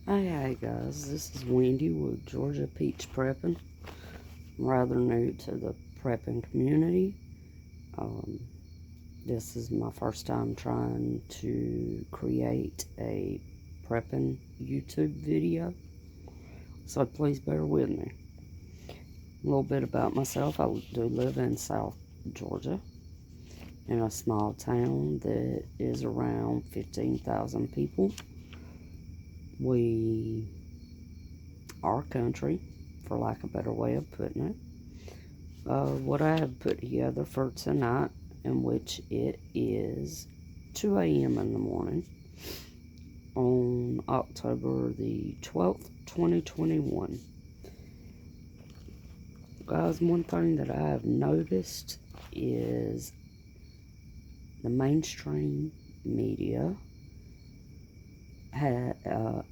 Hey guys, this is Wendy with Georgia Peach Prepping. I'm rather new to the prepping community. Um, this is my first time trying to create a prepping YouTube video, so please bear with me. A little bit about myself. I do live in South Georgia in a small town that is around 15,000 people. We are country, for lack of a better way of putting it. What I have put together for tonight, in which it is 2 a.m. in the morning on October the 12th, 2021. Guys, one thing that I have noticed is the mainstream media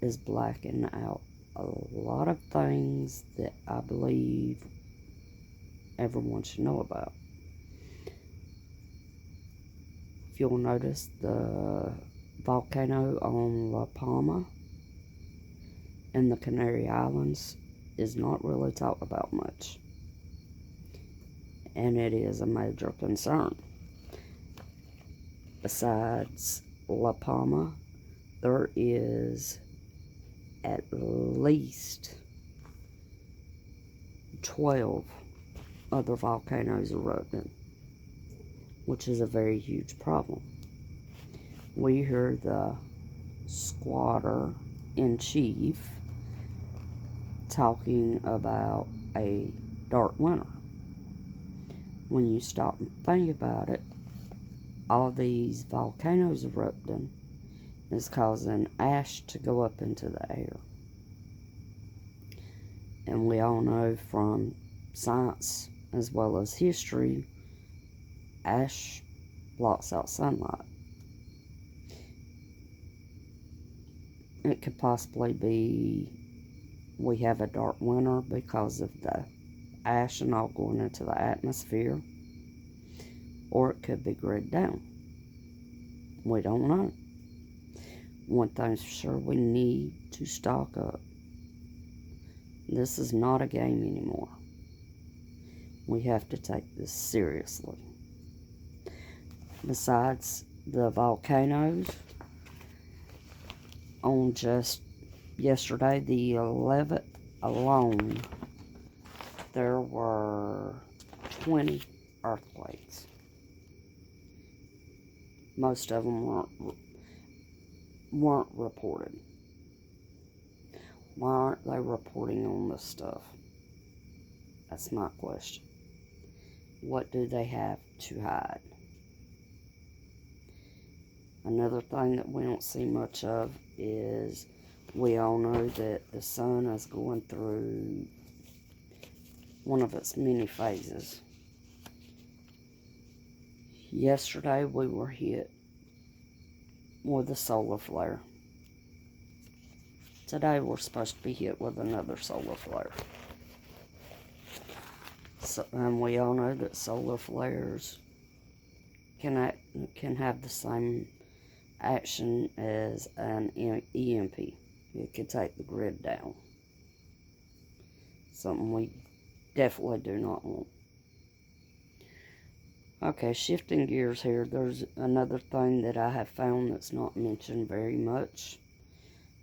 is blacking out a lot of things that I believe everyone should know about. If you'll notice, the volcano on La Palma and the Canary Islands is not really talked about much, and it is a major concern. Besides La Palma, there is at least 12 other volcanoes erupting, which is a very huge problem. We hear the squatter-in-chief talking about a dark winter. When you stop and think about it, all of these volcanoes erupting is causing ash to go up into the air. And we all know from science as well as history, ash blocks out sunlight. It could possibly be we have a dark winter because of the ash and all going into the atmosphere, or it could be grid down. We don't know. One thing's for sure, we need to stock up. This is not a game anymore. We have to take this seriously. Besides the volcanoes, on just yesterday, the 11th alone, there were 20 earthquakes. Most of them weren't reported. Why aren't they reporting on this stuff? That's my question. What do they have to hide? Another thing that we don't see much of is we all know that the sun is going through one of its many phases. Yesterday we were hit with a solar flare. Today we're supposed to be hit with another solar flare. And we all know that solar flares can have the same action as an EMP. It could take the grid down. Something we definitely do not want. Okay, shifting gears here, there's another thing that I have found that's not mentioned very much,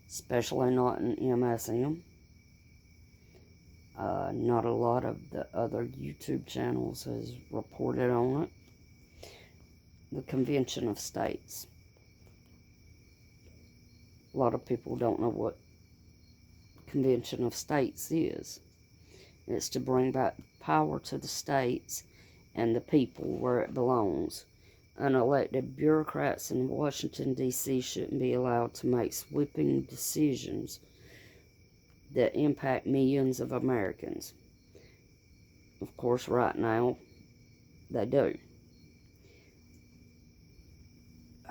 especially not in MSM. Not a lot of the other YouTube channels has reported on it. The Convention of States. A lot of people don't know what Convention of States is. It's to bring back power to the states and the people where it belongs. Unelected bureaucrats in Washington, D.C. shouldn't be allowed to make sweeping decisions that impact millions of Americans. Of course, right now, they do.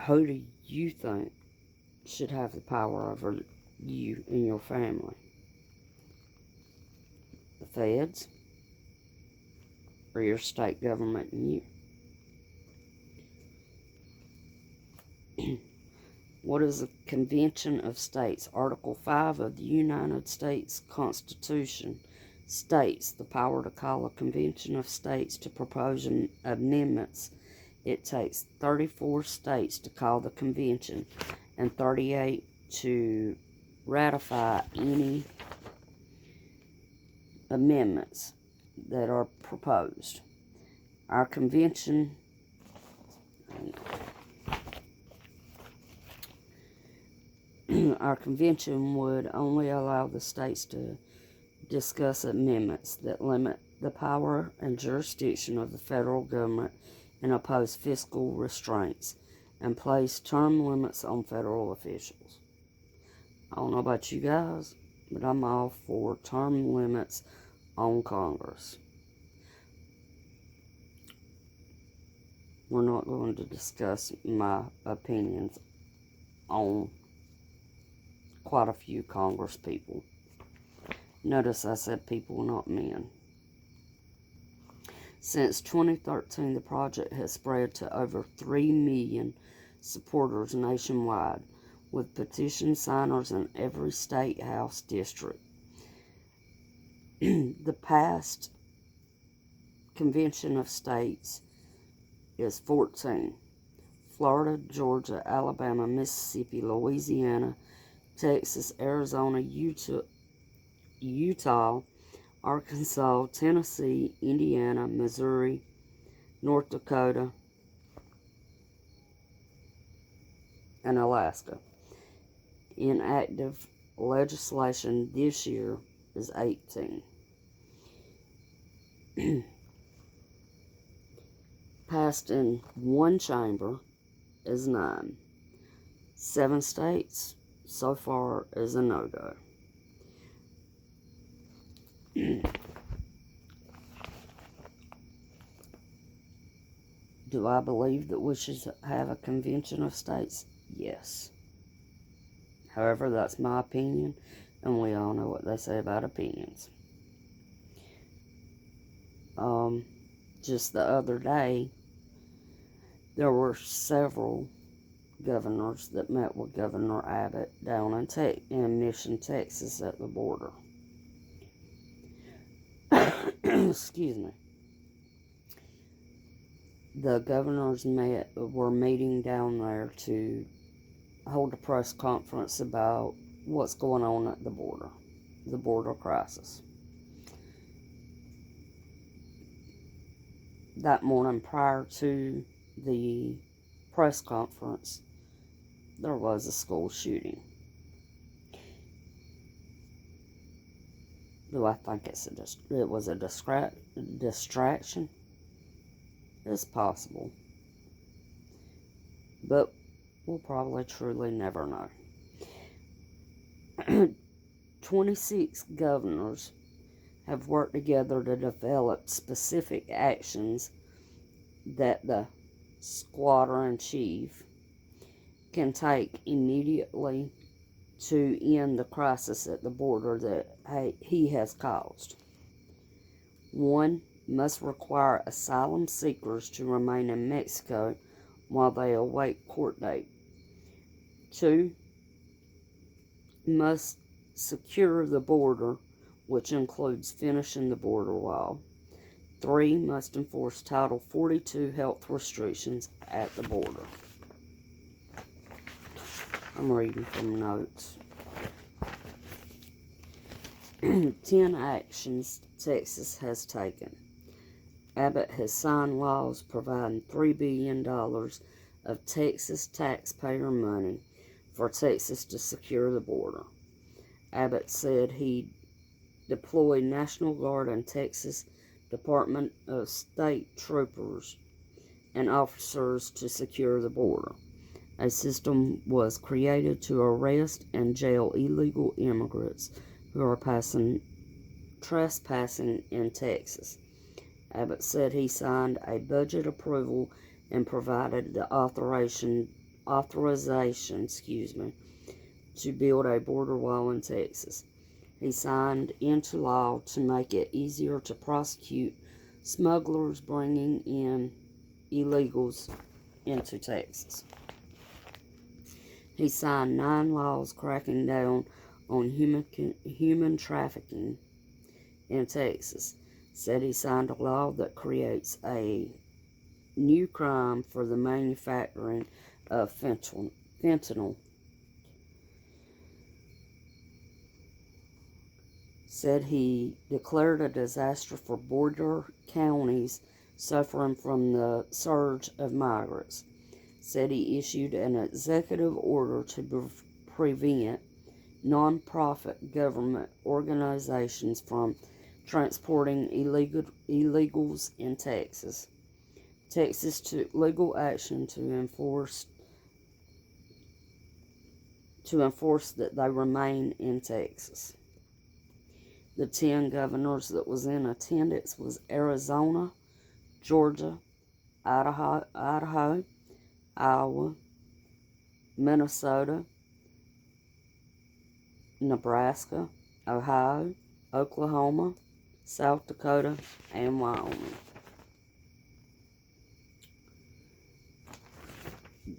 Who do you think should have the power over you and your family? The feds? Or your state government and you? What is the Convention of States? Article 5 of the United States Constitution states the power to call a Convention of States to propose amendments. It takes 34 states to call the convention and 38 to ratify any amendments that are proposed. Our convention would only allow the states to discuss amendments that limit the power and jurisdiction of the federal government and oppose fiscal restraints and place term limits on federal officials. I don't know about you guys, but I'm all for term limits on Congress. We're not going to discuss my opinions on quite a few Congress people. Notice I said people, not men. Since 2013, the project has spread to over 3 million supporters nationwide, with petition signers in every state house district. The past Convention of States is 14. Florida, Georgia, Alabama, Mississippi, Louisiana, Texas, Arizona, Utah, Arkansas, Tennessee, Indiana, Missouri, North Dakota, and Alaska. Inactive legislation this year is 18. Passed in one chamber is 9. 7 states so far is a no-go. Do I believe that we should have a convention of states? Yes. However, that's my opinion, and we all know what they say about opinions. Just the other day, there were several governors that met with Governor Abbott down in Mission, Texas at the border. Excuse me. The governors were meeting down there to hold a press conference about what's going on at the border crisis. That morning prior to the press conference, there was a school shooting. Do I think it was a distraction? It's possible. But we'll probably truly never know. 26 governors have worked together to develop specific actions that the squadron chief can take immediately to end the crisis at the border that he has caused. 1. Must require asylum seekers to remain in Mexico while they await court date. 2. Must secure the border, which includes finishing the border wall. 3. Must enforce Title 42 health restrictions at the border. I'm reading from notes. 10 actions Texas has taken. Abbott has signed laws providing $3 billion of Texas taxpayer money for Texas to secure the border. Abbott said he'd deploy National Guard and Texas Department of State troopers and officers to secure the border. A system was created to arrest and jail illegal immigrants who are trespassing in Texas. Abbott said he signed a budget approval and provided the authorization to build a border wall in Texas. He signed into law to make it easier to prosecute smugglers bringing in illegals into Texas. He signed 9 laws cracking down on human trafficking in Texas. Said he signed a law that creates a new crime for the manufacturing of fentanyl. Said he declared a disaster for border counties suffering from the surge of migrants. Said he issued an executive order to prevent non-profit government organizations from transporting illegals in Texas. Texas took legal action to enforce that they remain in Texas. The 10 governors that was in attendance was Arizona, Georgia, Idaho, Iowa, Minnesota, Nebraska, Ohio, Oklahoma, South Dakota, and Wyoming.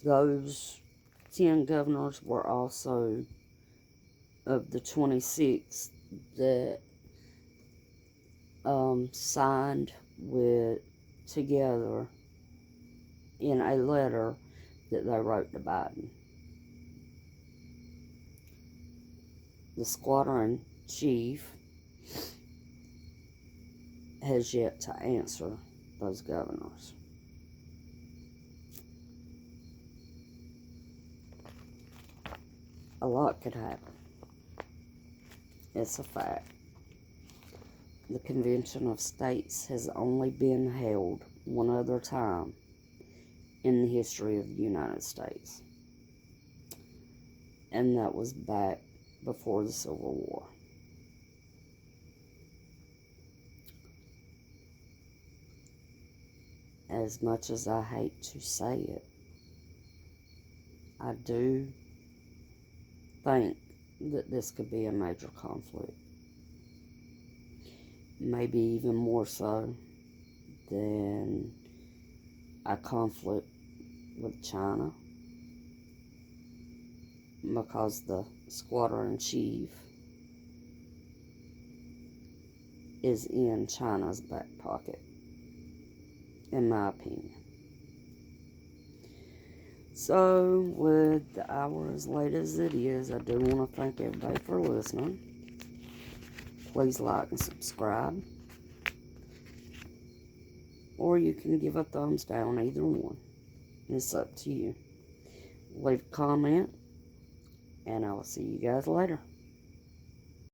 Those 10 governors were also of the 26 that signed together in a letter that they wrote to Biden. The squadron chief has yet to answer those governors. A lot could happen. It's a fact. The Convention of States has only been held one other time in the history of the United States. And that was back before the Civil War. As much as I hate to say it, I do think that this could be a major conflict. Maybe even more so than a conflict with China, because the squadron chief is in China's back pocket, in my opinion. So, with the hour as late as it is, I do want to thank everybody for listening. Please like and subscribe. Or you can give a thumbs down, either one. It's up to you. Leave a comment, and I will see you guys later.